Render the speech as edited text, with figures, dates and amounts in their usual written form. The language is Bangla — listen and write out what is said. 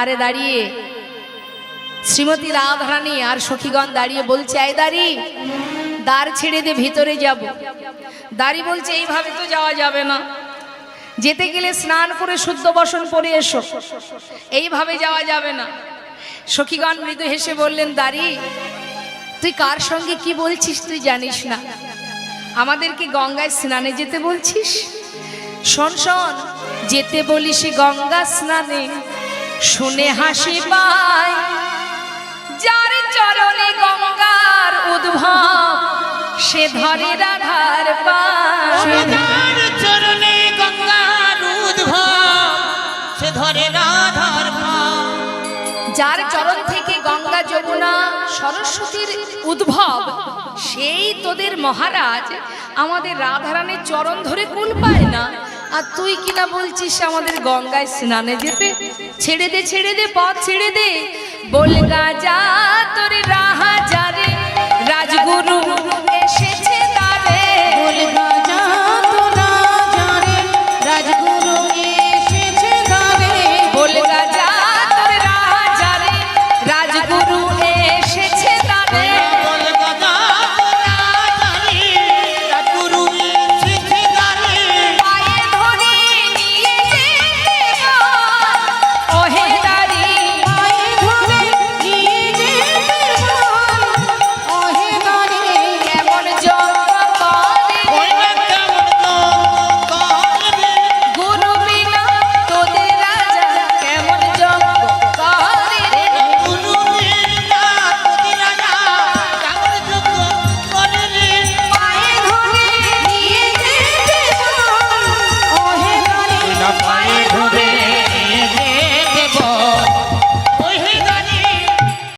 ধারে দাঁড়িয়ে শ্রীমতী রাধারানী আর সখীগণ দাঁড়িয়ে বলছে, আই দাঁড়ি, দ্বার ছেড়ে দে, ভিতরে যাব। দাঁড়ি বলছে, এইভাবে তো যাওয়া যাবে না, যেতে গেলে স্নান করে শুদ্ধ বসন পরে এসো, এইভাবে যাওয়া যাবে না। সখীগণ মৃদু হেসে বললেন, দাঁড়ি, তুই কার সঙ্গে কি বলছিস তুই জানিস না, আমাদেরকে গঙ্গায় স্নানে যেতে বলছিস? শোন শোন, যেতে বলিস গঙ্গা স্নানে, শুনে হাসি পায়, যার চরণে গঙ্গার উদ্ভব সে ধরে রাধার পায়। যার চরণে গঙ্গার উদ্ভব সে ধরে রাধার পায়। যার চরণ থেকে গঙ্গা যমুনা সরস্বতীর উদ্ভব, সেই তোদের মহারাজ আমাদের রাধারানীর চরণ ধরে কুল পায় না, আর তুই কিনা বলছিস আমাদের গঙ্গায় স্নানে যেতে? ছেড়ে দে, ছেড়ে দে, পথ ছেড়ে দে, বলগা যা তোর রাহা